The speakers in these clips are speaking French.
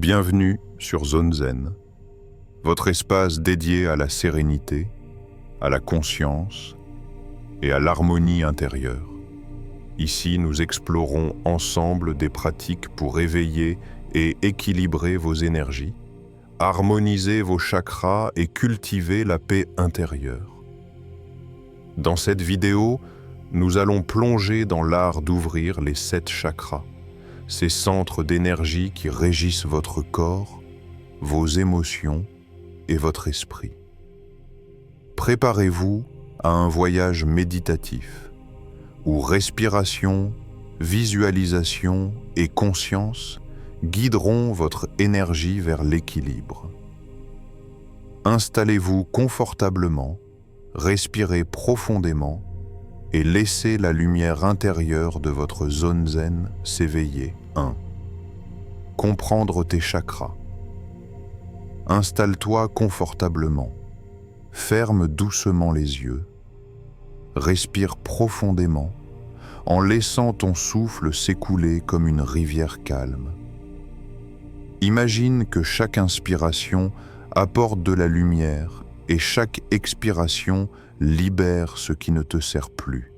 Bienvenue sur Zone Zen, votre espace dédié à la sérénité, à la conscience et à l'harmonie intérieure. Ici, nous explorons ensemble des pratiques pour éveiller et équilibrer vos énergies, harmoniser vos chakras et cultiver la paix intérieure. Dans cette vidéo, nous allons plonger dans l'art d'ouvrir les 7 chakras, ces centres d'énergie qui régissent votre corps, vos émotions et votre esprit. Préparez-vous à un voyage méditatif où respiration, visualisation et conscience guideront votre énergie vers l'équilibre. Installez-vous confortablement, respirez profondément et laissez la lumière intérieure de votre zone zen s'éveiller. 1. Comprendre tes chakras. Installe-toi confortablement. Ferme doucement les yeux. Respire profondément en laissant ton souffle s'écouler comme une rivière calme. Imagine que chaque inspiration apporte de la lumière et chaque expiration libère ce qui ne te sert plus.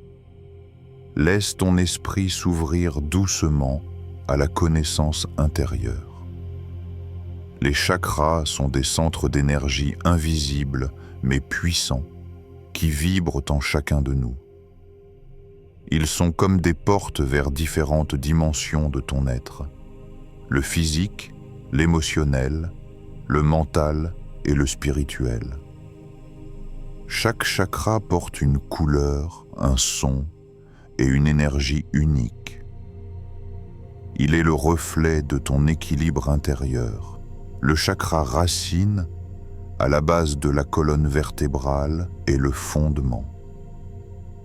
Laisse ton esprit s'ouvrir doucement à la connaissance intérieure. Les chakras sont des centres d'énergie invisibles mais puissants qui vibrent en chacun de nous. Ils sont comme des portes vers différentes dimensions de ton être, le physique, l'émotionnel, le mental et le spirituel. Chaque chakra porte une couleur, un son et une énergie unique. Il est le reflet de ton équilibre intérieur. Le chakra racine, à la base de la colonne vertébrale, est le fondement.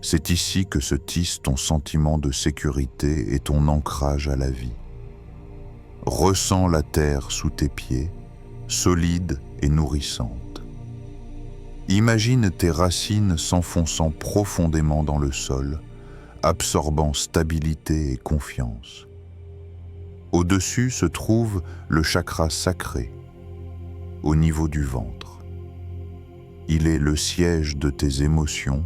C'est ici que se tisse ton sentiment de sécurité et ton ancrage à la vie. Ressens la terre sous tes pieds, solide et nourrissante. Imagine tes racines s'enfonçant profondément dans le sol, absorbant stabilité et confiance. Au-dessus se trouve le chakra sacré, au niveau du ventre. Il est le siège de tes émotions,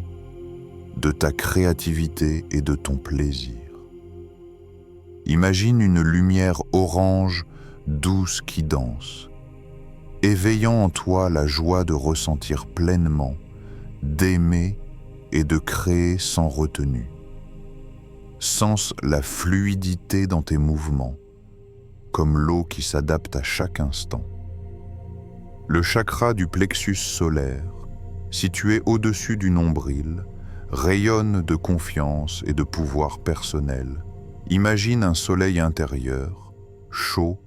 de ta créativité et de ton plaisir. Imagine une lumière orange douce qui danse, éveillant en toi la joie de ressentir pleinement, d'aimer et de créer sans retenue. Sens la fluidité dans tes mouvements, comme l'eau qui s'adapte à chaque instant. Le chakra du plexus solaire, situé au-dessus du nombril, rayonne de confiance et de pouvoir personnel. Imagine un soleil intérieur, chaud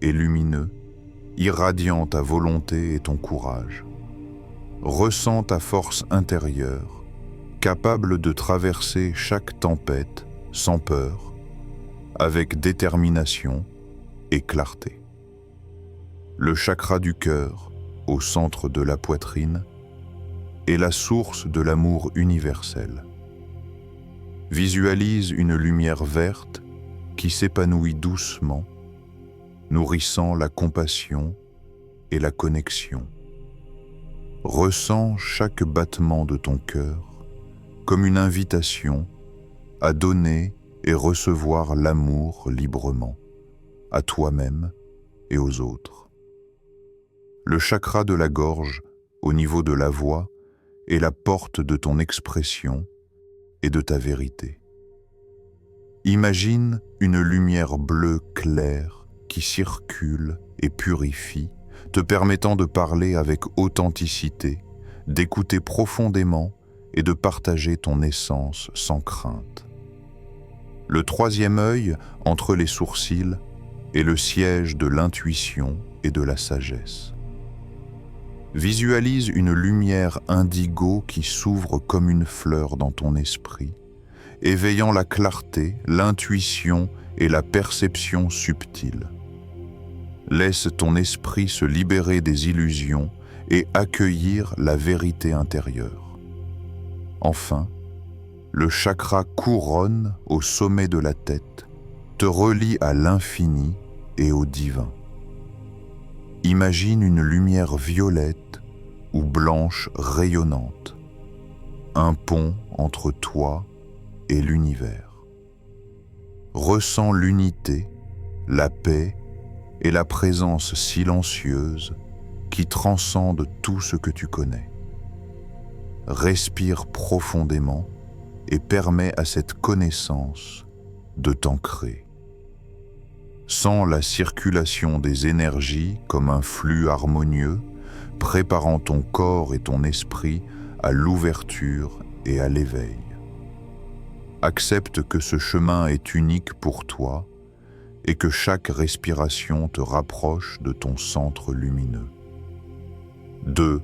et lumineux, irradiant ta volonté et ton courage. Ressens ta force intérieure, capable de traverser chaque tempête sans peur, avec détermination et clarté. Le chakra du cœur, au centre de la poitrine, est la source de l'amour universel. Visualise une lumière verte qui s'épanouit doucement, nourrissant la compassion et la connexion. Ressens chaque battement de ton cœur comme une invitation à donner et recevoir l'amour librement, à toi-même et aux autres. Le chakra de la gorge, au niveau de la voix, est la porte de ton expression et de ta vérité. Imagine une lumière bleue claire qui circule et purifie, te permettant de parler avec authenticité, d'écouter profondément et de partager ton essence sans crainte. Le troisième œil, entre les sourcils, est le siège de l'intuition et de la sagesse. Visualise une lumière indigo qui s'ouvre comme une fleur dans ton esprit, éveillant la clarté, l'intuition et la perception subtile. Laisse ton esprit se libérer des illusions et accueillir la vérité intérieure. Enfin, le chakra couronne au sommet de la tête te relie à l'infini et au divin. Imagine une lumière violette ou blanche rayonnante, un pont entre toi et l'univers. Ressens l'unité, la paix et la présence silencieuse qui transcende tout ce que tu connais. Respire profondément et permets à cette connaissance de t'ancrer. Sens la circulation des énergies comme un flux harmonieux, préparant ton corps et ton esprit à l'ouverture et à l'éveil. Accepte que ce chemin est unique pour toi et que chaque respiration te rapproche de ton centre lumineux. 2.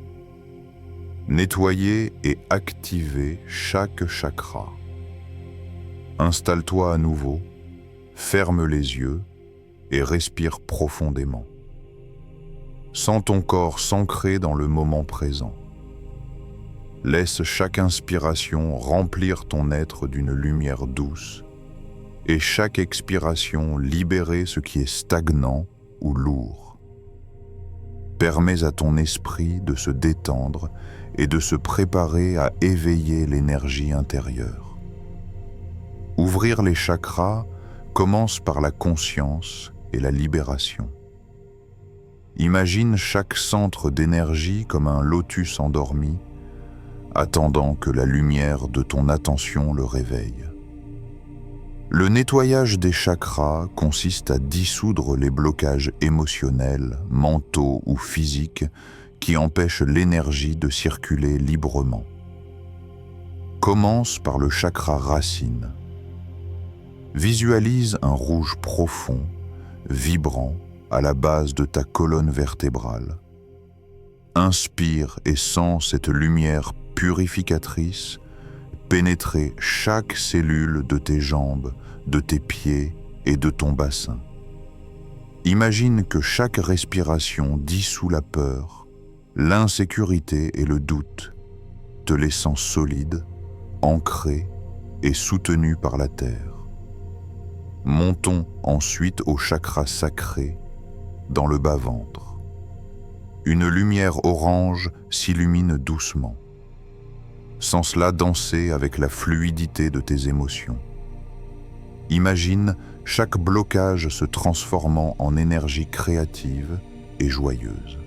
Nettoyer et activer chaque chakra. Installe-toi à nouveau, ferme les yeux et respire profondément. Sens ton corps s'ancrer dans le moment présent. Laisse chaque inspiration remplir ton être d'une lumière douce et chaque expiration libérer ce qui est stagnant ou lourd. Permets à ton esprit de se détendre et de se préparer à éveiller l'énergie intérieure. Ouvrir les chakras commence par la conscience et la libération. Imagine chaque centre d'énergie comme un lotus endormi, attendant que la lumière de ton attention le réveille. Le nettoyage des chakras consiste à dissoudre les blocages émotionnels, mentaux ou physiques qui empêchent l'énergie de circuler librement. Commence par le chakra racine. Visualise un rouge profond, vibrant, à la base de ta colonne vertébrale. Inspire et sens cette lumière purificatrice pénétrer chaque cellule de tes jambes, de tes pieds et de ton bassin. Imagine que chaque respiration dissout la peur, l'insécurité et le doute, te laissant solide, ancré et soutenu par la terre. Montons ensuite au chakra sacré, dans le bas-ventre. Une lumière orange s'illumine doucement. Sens cela danser avec la fluidité de tes émotions. Imagine chaque blocage se transformant en énergie créative et joyeuse.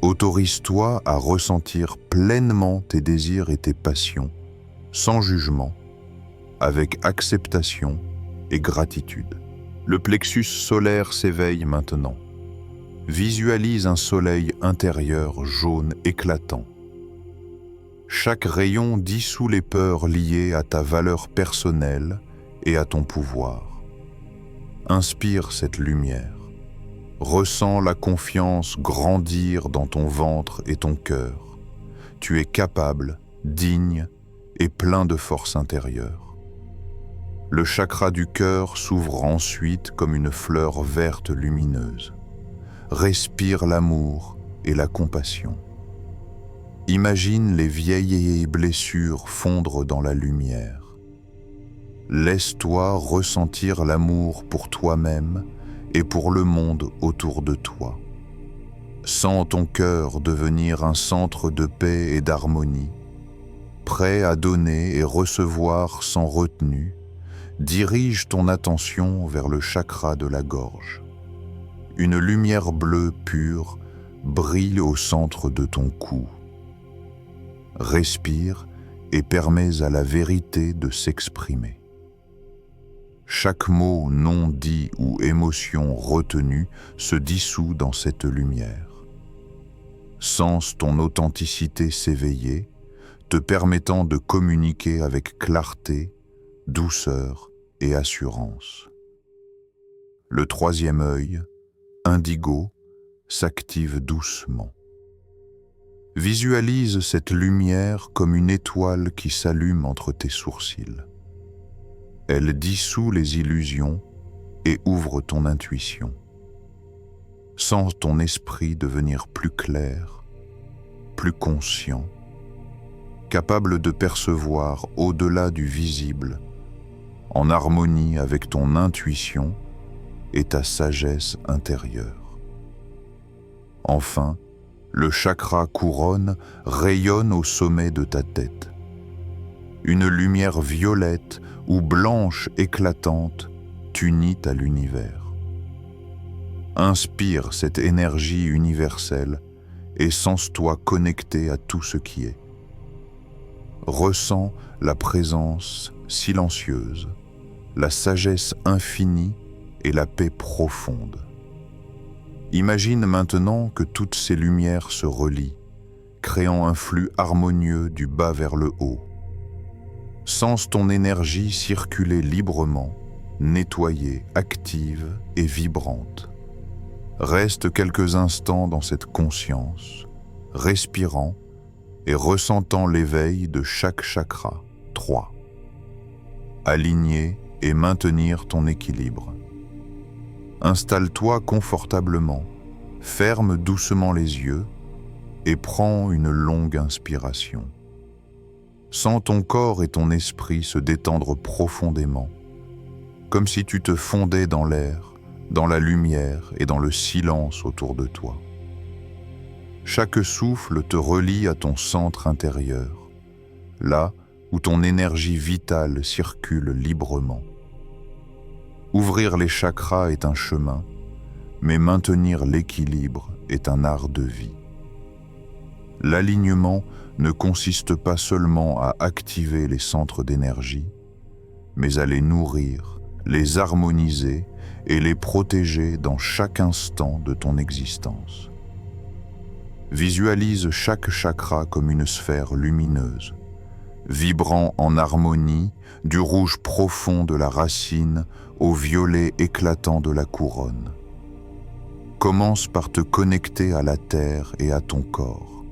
Autorise-toi à ressentir pleinement tes désirs et tes passions, sans jugement, avec acceptation et gratitude. Le plexus solaire s'éveille maintenant. Visualise un soleil intérieur jaune éclatant. Chaque rayon dissout les peurs liées à ta valeur personnelle et à ton pouvoir. Inspire cette lumière. Ressens la confiance grandir dans ton ventre et ton cœur. Tu es capable, digne et plein de force intérieure. Le chakra du cœur s'ouvre ensuite comme une fleur verte lumineuse. Respire l'amour et la compassion. Imagine les vieilles blessures fondre dans la lumière. Laisse-toi ressentir l'amour pour toi-même et pour le monde autour de toi. Sens ton cœur devenir un centre de paix et d'harmonie, prêt à donner et recevoir sans retenue. Dirige ton attention vers le chakra de la gorge. Une lumière bleue pure brille au centre de ton cou. Respire et permets à la vérité de s'exprimer. Chaque mot non dit ou émotion retenue se dissout dans cette lumière. Sens ton authenticité s'éveiller, te permettant de communiquer avec clarté, douceur et assurance. Le troisième œil, indigo, s'active doucement. Visualise cette lumière comme une étoile qui s'allume entre tes sourcils. Elle dissout les illusions et ouvre ton intuition. Sens ton esprit devenir plus clair, plus conscient, capable de percevoir au-delà du visible, en harmonie avec ton intuition et ta sagesse intérieure. Enfin, le chakra couronne rayonne au sommet de ta tête. Une lumière violette ou blanche éclatante t'unit à l'univers. Inspire cette énergie universelle et sens-toi connecté à tout ce qui est. Ressens la présence silencieuse, la sagesse infinie et la paix profonde. Imagine maintenant que toutes ces lumières se relient, créant un flux harmonieux du bas vers le haut. Sens ton énergie circuler librement, nettoyée, active et vibrante. Reste quelques instants dans cette conscience, respirant et ressentant l'éveil de chaque chakra. 3. Aligner et maintenir ton équilibre. Installe-toi confortablement, ferme doucement les yeux et prends une longue inspiration. Sens ton corps et ton esprit se détendre profondément, comme si tu te fondais dans l'air, dans la lumière et dans le silence autour de toi. Chaque souffle te relie à ton centre intérieur, là où ton énergie vitale circule librement. Ouvrir les chakras est un chemin, mais maintenir l'équilibre est un art de vie. L'alignement ne consiste pas seulement à activer les centres d'énergie, mais à les nourrir, les harmoniser et les protéger dans chaque instant de ton existence. Visualise chaque chakra comme une sphère lumineuse, vibrant en harmonie du rouge profond de la racine au violet éclatant de la couronne. Commence par te connecter à la terre et à ton corps.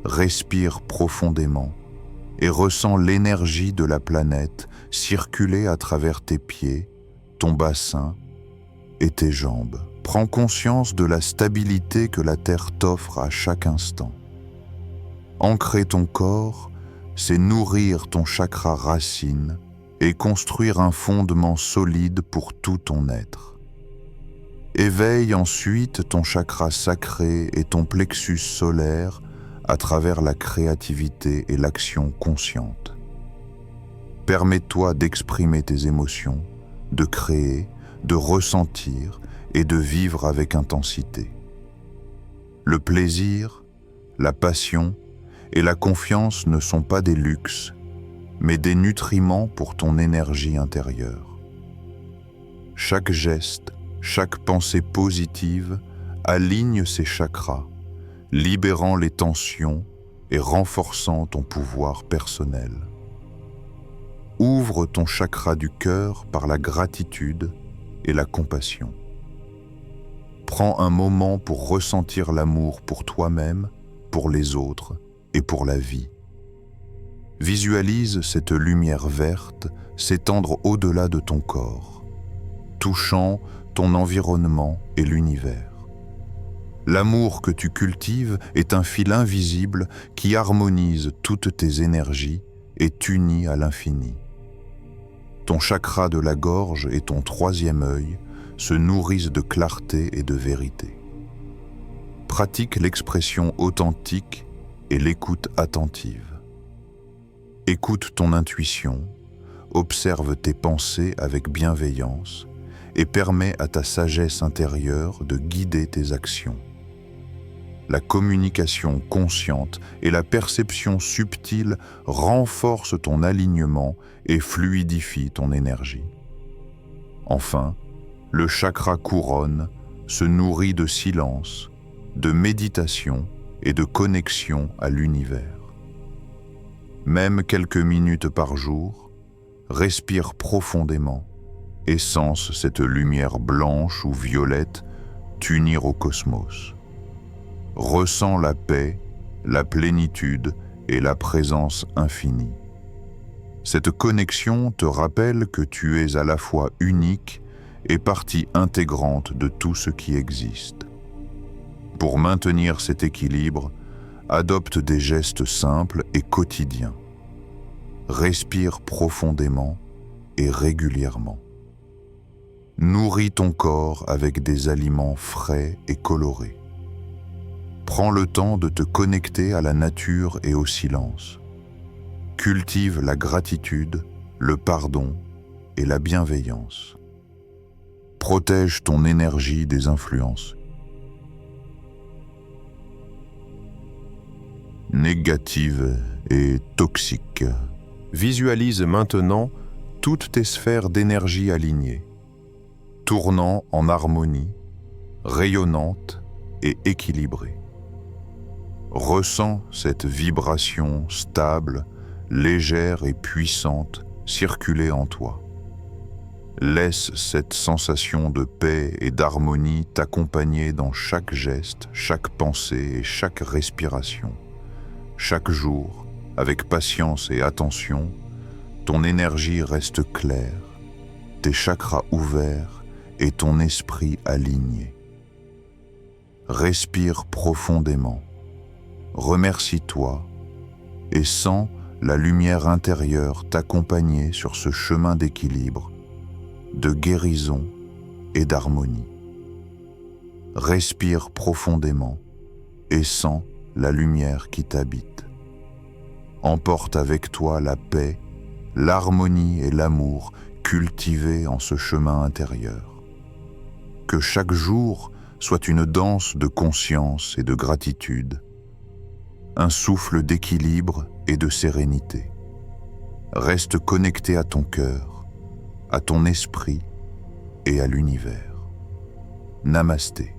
Respire profondément et ressens l'énergie de la planète circuler à travers tes pieds, ton bassin et tes jambes. Prends conscience de la stabilité que la terre t'offre à chaque instant. Ancrer ton corps, c'est nourrir ton chakra racine et construire un fondement solide pour tout ton être. Éveille ensuite ton chakra sacré et ton plexus solaire à travers la créativité et l'action consciente. Permets-toi d'exprimer tes émotions, de créer, de ressentir et de vivre avec intensité. Le plaisir, la passion et la confiance ne sont pas des luxes, mais des nutriments pour ton énergie intérieure. Chaque geste, chaque pensée positive aligne ces chakras, libérant les tensions et renforçant ton pouvoir personnel. Ouvre ton chakra du cœur par la gratitude et la compassion. Prends un moment pour ressentir l'amour pour toi-même, pour les autres et pour la vie. Visualise cette lumière verte s'étendre au-delà de ton corps, touchant ton environnement et l'univers. L'amour que tu cultives est un fil invisible qui harmonise toutes tes énergies et t'unit à l'infini. Ton chakra de la gorge et ton troisième œil se nourrissent de clarté et de vérité. Pratique l'expression authentique et l'écoute attentive. Écoute ton intuition, observe tes pensées avec bienveillance et permets à ta sagesse intérieure de guider tes actions. La communication consciente et la perception subtile renforcent ton alignement et fluidifient ton énergie. Enfin, le chakra couronne se nourrit de silence, de méditation et de connexion à l'univers. Même quelques minutes par jour, respire profondément et sens cette lumière blanche ou violette t'unir au cosmos. Ressens la paix, la plénitude et la présence infinie. Cette connexion te rappelle que tu es à la fois unique et partie intégrante de tout ce qui existe. Pour maintenir cet équilibre, adopte des gestes simples et quotidiens. Respire profondément et régulièrement. Nourris ton corps avec des aliments frais et colorés. Prends le temps de te connecter à la nature et au silence. Cultive la gratitude, le pardon et la bienveillance. Protège ton énergie des influences négatives et toxiques. Visualise maintenant toutes tes sphères d'énergie alignées, tournant en harmonie, rayonnantes et équilibrées. Ressens cette vibration stable, légère et puissante circuler en toi. Laisse cette sensation de paix et d'harmonie t'accompagner dans chaque geste, chaque pensée et chaque respiration. Chaque jour, avec patience et attention, ton énergie reste claire, tes chakras ouverts et ton esprit aligné. Respire profondément, remercie-toi et sens la lumière intérieure t'accompagner sur ce chemin d'équilibre, de guérison et d'harmonie. Respire profondément et sens la lumière qui t'habite. Emporte avec toi la paix, l'harmonie et l'amour cultivés en ce chemin intérieur. Que chaque jour soit une danse de conscience et de gratitude, un souffle d'équilibre et de sérénité. Reste connecté à ton cœur, à ton esprit et à l'univers. Namasté.